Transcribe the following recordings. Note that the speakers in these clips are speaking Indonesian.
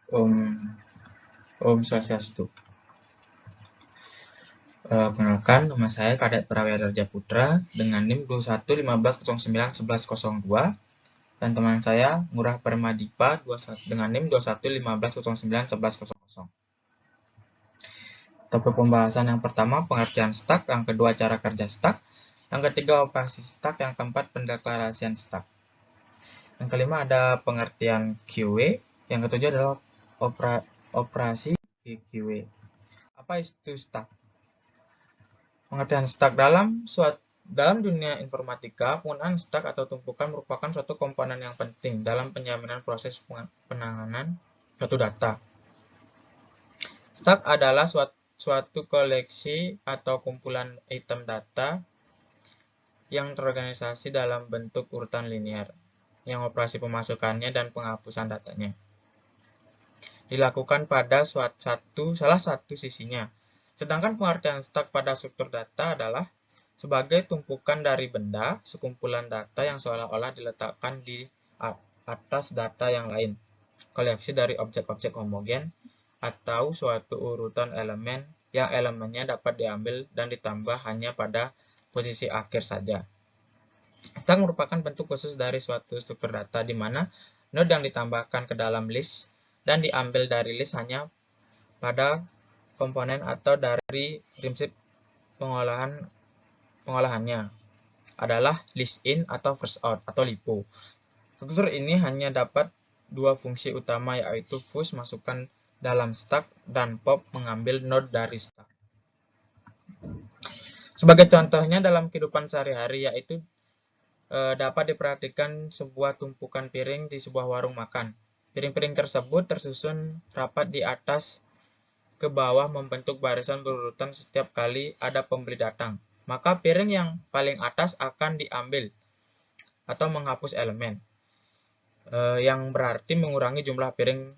Om Om Swastiastu. Perkenalkan, nama saya Kadek Prawira Putra dengan NIM 2115091102 dan teman saya Ngurah Permadipa dengan NIM 2115091100. Topik pembahasan yang pertama pengertian stack, yang kedua cara kerja stack, yang ketiga operasi stack, yang keempat pendeklarasian stack. Yang kelima ada pengertian QA, yang ketujuh adalah operasi QA. Apa itu stack? Pengertian stack dalam dunia informatika, penggunaan stack atau tumpukan merupakan suatu komponen yang penting dalam penjaminan proses penanganan suatu data. Stack adalah suatu koleksi atau kumpulan item data yang terorganisasi dalam bentuk urutan linear, yang operasi pemasukannya dan penghapusan datanya dilakukan pada salah satu sisinya. Sedangkan pengertian stack pada struktur data adalah sebagai tumpukan dari benda, sekumpulan data yang seolah-olah diletakkan di atas data yang lain, koleksi dari objek-objek homogen, atau suatu urutan elemen yang elemennya dapat diambil dan ditambah hanya pada posisi akhir saja. Stack merupakan bentuk khusus dari suatu struktur data di mana node yang ditambahkan ke dalam list dan diambil dari list hanya pada komponen atau dari prinsip pengolahannya adalah list in atau first out atau LIFO. Struktur ini hanya dapat dua fungsi utama, yaitu push masukkan dalam stack dan pop mengambil node dari stack. Sebagai contohnya dalam kehidupan sehari-hari, yaitu dapat diperhatikan sebuah tumpukan piring di sebuah warung makan. Piring-piring tersebut tersusun rapat di atas ke bawah membentuk barisan berurutan setiap kali ada pembeli datang. Maka piring yang paling atas akan diambil atau menghapus elemen, yang berarti mengurangi jumlah piring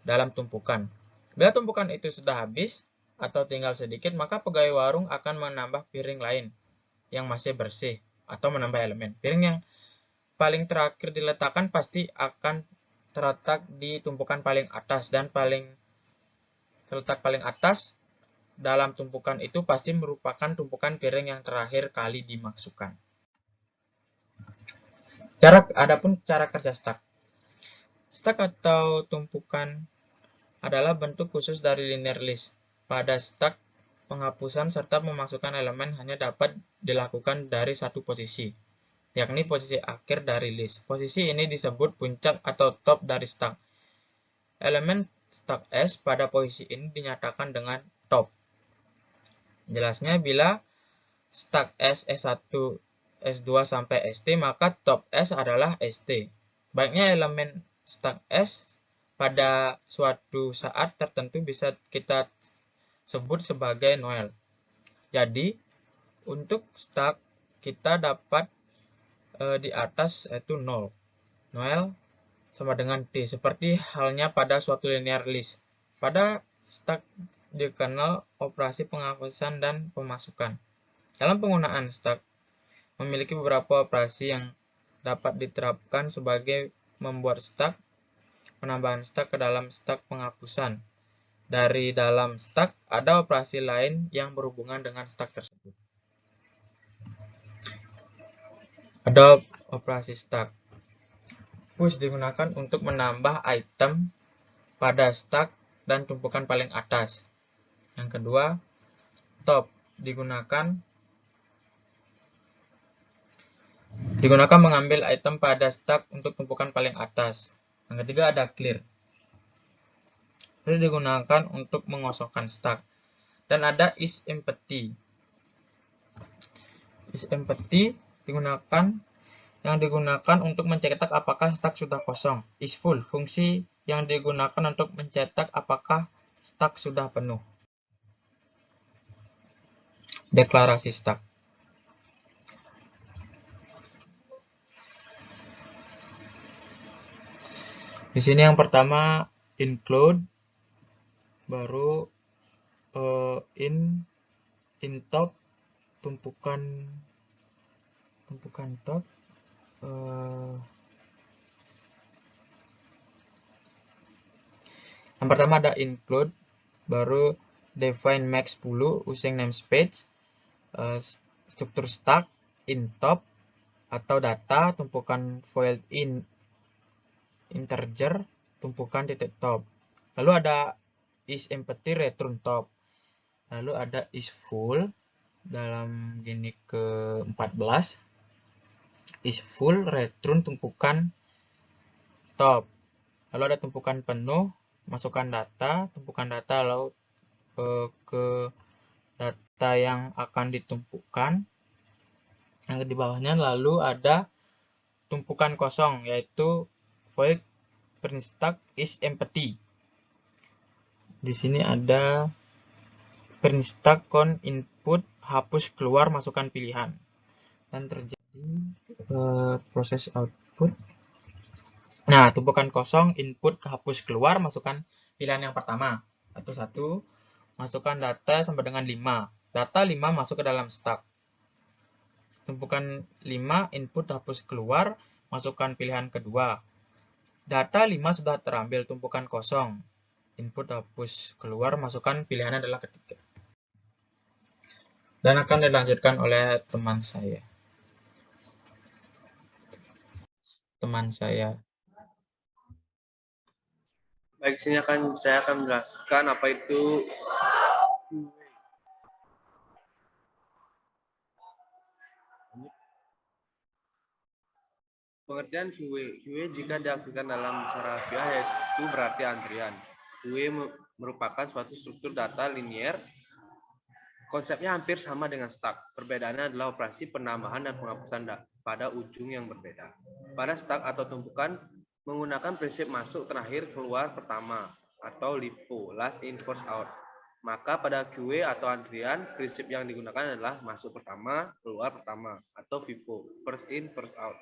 dalam tumpukan. Bila tumpukan itu sudah habis atau tinggal sedikit, maka pegawai warung akan menambah piring lain yang masih bersih atau menambah elemen. Piring yang paling terakhir diletakkan pasti akan terletak di tumpukan paling atas, dan terletak paling atas dalam tumpukan itu pasti merupakan tumpukan piring yang terakhir kali dimasukkan. Adapun cara kerja stack. Stack atau tumpukan adalah bentuk khusus dari linear list. Pada stack, penghapusan serta memasukkan elemen hanya dapat dilakukan dari satu posisi, yakni posisi akhir dari list. Posisi ini disebut puncak atau top dari stack. Elemen stack S pada posisi ini dinyatakan dengan top. Jelasnya, bila stack S, S1, S2 sampai ST, maka top S adalah ST. Baiknya elemen stack S pada suatu saat tertentu bisa kita sebut sebagai Noel. Jadi, untuk stack kita dapat di atas yaitu 0. Noel sama dengan T, seperti halnya pada suatu linear list. Pada stack dikenal operasi penghapusan dan pemasukan. Dalam penggunaan stack, memiliki beberapa operasi yang dapat diterapkan sebagai membuat stack, penambahan stack ke dalam stack, penghapusan dari dalam stack, ada operasi lain yang berhubungan dengan stack tersebut. Ada operasi stack. Push digunakan untuk menambah item pada stack dan tumpukan paling atas. Yang kedua, top digunakan mengambil item pada stack untuk tumpukan paling atas. Yang ketiga ada clear. Clear digunakan untuk mengosongkan stack. Dan ada is empty. Is empty digunakan untuk mencetak apakah stack sudah kosong. Is full, fungsi yang digunakan untuk mencetak apakah stack sudah penuh. Deklarasi stack. Di sini yang pertama include, baru in top, tumpukan top, Yang pertama ada include, baru define max 10, using namespace, struktur stack, in top, atau data, tumpukan void in integer, tumpukan titik top. Lalu ada is empty, return top. Lalu ada is full, dalam gini ke-14, is full, return tumpukan top. Lalu ada tumpukan penuh, masukkan data, tumpukan data lalu ke data yang akan ditumpukan. Yang di bawahnya lalu ada tumpukan kosong, yaitu void print stack is empty. Di sini ada print stack con input, hapus keluar, masukkan pilihan. Dan terjadi proses output. Nah, tumpukan kosong, input, hapus keluar, masukkan pilihan yang pertama. Satu, masukkan data sampai dengan 5. Data 5 masuk ke dalam stack. Tumpukan 5, input, hapus keluar, masukkan pilihan kedua. Data 5 sudah terambil, tumpukan kosong. Input, hapus keluar, masukkan pilihannya adalah ketiga. Dan akan dilanjutkan oleh teman saya. Baik, sini saya akan menjelaskan apa itu pengertian QA. QA jika diartikan dalam cara harfiah yaitu berarti antrian. QA merupakan suatu struktur data linier. Konsepnya hampir sama dengan stack. Perbedaannya adalah operasi penambahan dan penghapusan pada ujung yang berbeda. Pada stack atau tumpukan menggunakan prinsip masuk terakhir keluar pertama atau LIFO, last in first out. Maka pada QA atau antrian, prinsip yang digunakan adalah masuk pertama, keluar pertama, atau FIFO, first in, first out.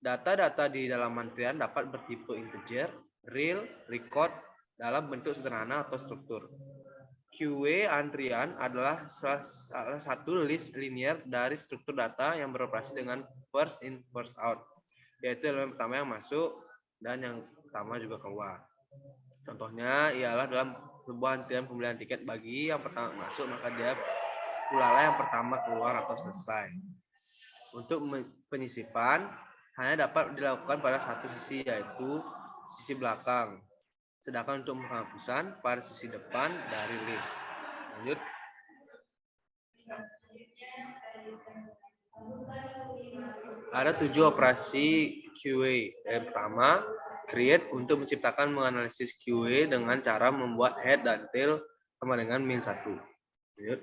Data-data di dalam antrian dapat bertipe integer, real, record, dalam bentuk sederhana atau struktur. QA antrian adalah salah satu list linear dari struktur data yang beroperasi dengan first in, first out, yaitu elemen pertama yang masuk dan yang pertama juga keluar. Contohnya ialah dalam sebuah antrian pembelian tiket, bagi yang pertama masuk maka dia pula yang pertama keluar atau selesai. Untuk penyisipan hanya dapat dilakukan pada satu sisi, yaitu sisi belakang. Sedangkan untuk penghapusan pada sisi depan dari list. Lanjut. Ada 7 operasi QA. Yang pertama, create untuk menciptakan menganalisis QA dengan cara membuat head dan tail sama dengan min 1. Lanjut.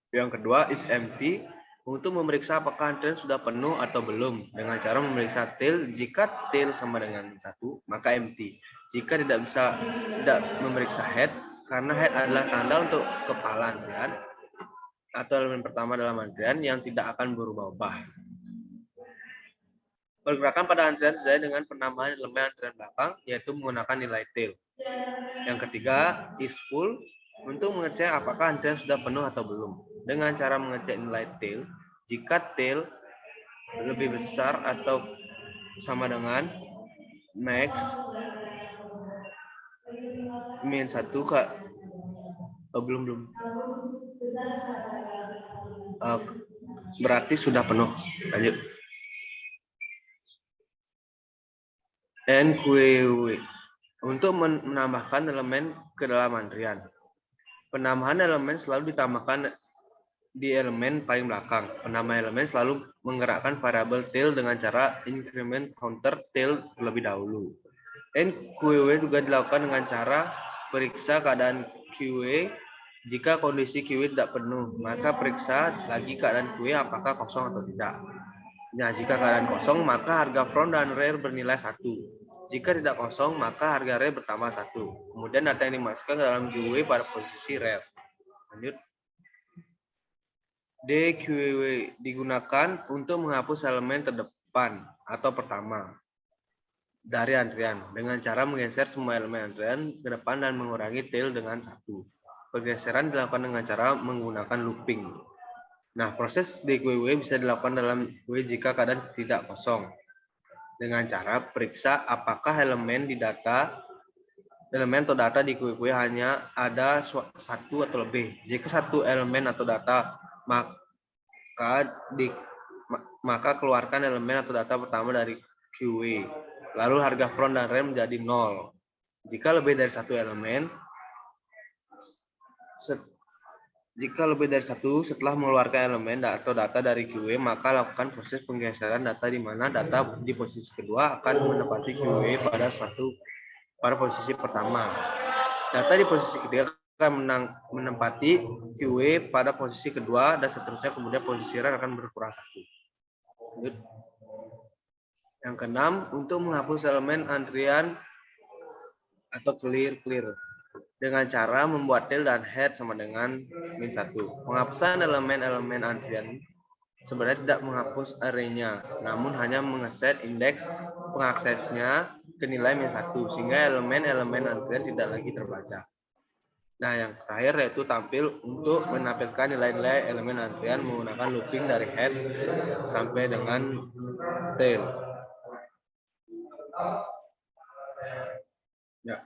Yang kedua, is empty untuk memeriksa apakah antrian sudah penuh atau belum dengan cara memeriksa tail. Jika tail sama dengan 1, maka empty. Jika tidak memeriksa head, karena head adalah tanda untuk kepala antrian atau elemen pertama dalam antrian yang tidak akan berubah-ubah. Pergerakan pada antrian sesuai dengan penambahan elemen antrian belakang, yaitu menggunakan nilai tail. Yang ketiga, is full untuk mengecek apakah antrian sudah penuh atau belum dengan cara mengecek nilai tail. Jika tail lebih besar atau sama dengan max min 1 belum berarti sudah penuh. Lanjut. NQW untuk menambahkan elemen ke dalam antrian. Penambahan elemen selalu ditambahkan di elemen paling belakang. Penambahan elemen selalu menggerakkan variabel tail dengan cara increment counter tail terlebih dahulu. NQW juga dilakukan dengan cara periksa keadaan QA. Jika kondisi QA tidak penuh, maka periksa lagi keadaan QA apakah kosong atau tidak. Nah, jika keadaan kosong, maka harga front dan rear bernilai 1. Jika tidak kosong, maka harga rear bertambah 1. Kemudian data yang dimasukkan ke dalam QA pada posisi rear. Lanjut. DQW digunakan untuk menghapus elemen terdepan atau pertama dari antrian dengan cara menggeser semua elemen antrian ke depan dan mengurangi tail dengan 1. Pergeseran dilakukan dengan cara menggunakan looping. Nah, proses DQW bisa dilakukan dalam QA jika keadaan tidak kosong. dengan cara periksa apakah elemen atau data di QE hanya ada satu atau lebih. Jika satu elemen atau data, maka keluarkan elemen atau data pertama dari QE. Lalu harga front dan rem menjadi 0. Jika lebih dari satu elemen, setelah mengeluarkan elemen atau data dari QE, maka lakukan proses penggeseran data di mana data di posisi kedua akan menempati QE pada posisi pertama. Data di posisi ketiga akan menempati QE pada posisi kedua dan seterusnya, kemudian posisi rem akan berkurang satu. Yang keenam, untuk menghapus elemen antrian atau clear dengan cara membuat tail dan head sama dengan -1. Penghapusan elemen-elemen antrian sebenarnya tidak menghapus arraynya, namun hanya mengeset indeks pengaksesnya ke nilai -1 sehingga elemen-elemen antrian tidak lagi terbaca. Nah, yang terakhir yaitu tampil untuk menampilkan nilai-nilai elemen antrian menggunakan looping dari head sampai dengan tail. Ya.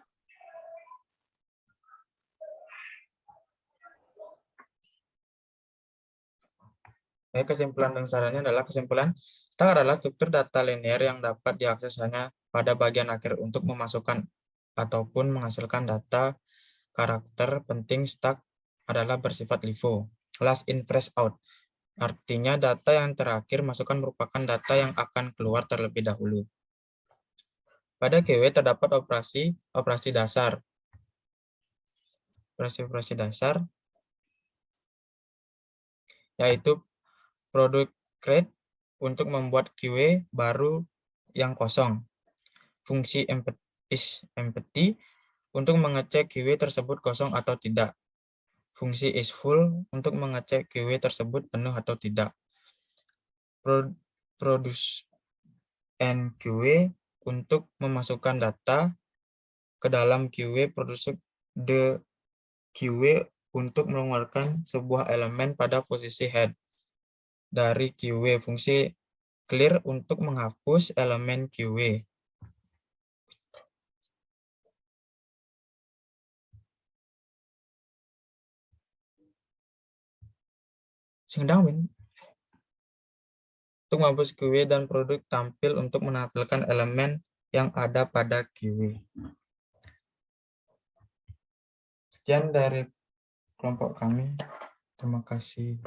Kesimpulan dan sarannya adalah kesimpulan, stack adalah struktur data linear yang dapat diakses hanya pada bagian akhir. Untuk memasukkan ataupun menghasilkan data karakter penting, stack adalah bersifat LIFO, last in first out. Artinya data yang terakhir masukkan merupakan data yang akan keluar terlebih dahulu. Pada QE terdapat operasi dasar. Operasi dasar yaitu product create untuk membuat QE baru yang kosong. Fungsi empty untuk mengecek QE tersebut kosong atau tidak. Fungsi is full untuk mengecek QE tersebut penuh atau tidak. Produce and QE untuk memasukkan data ke dalam QE. Produce the QE untuk mengeluarkan sebuah elemen pada posisi head dari QE. Fungsi clear untuk menghapus elemen QE. Untuk menghapus QE dan produk tampil untuk menampilkan elemen yang ada pada QE. Sekian dari kelompok kami. Terima kasih.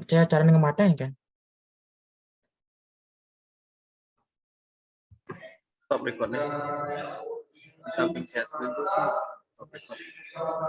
Cara ngematanya kan? Stop recordnya. Di samping share screen itu stop record.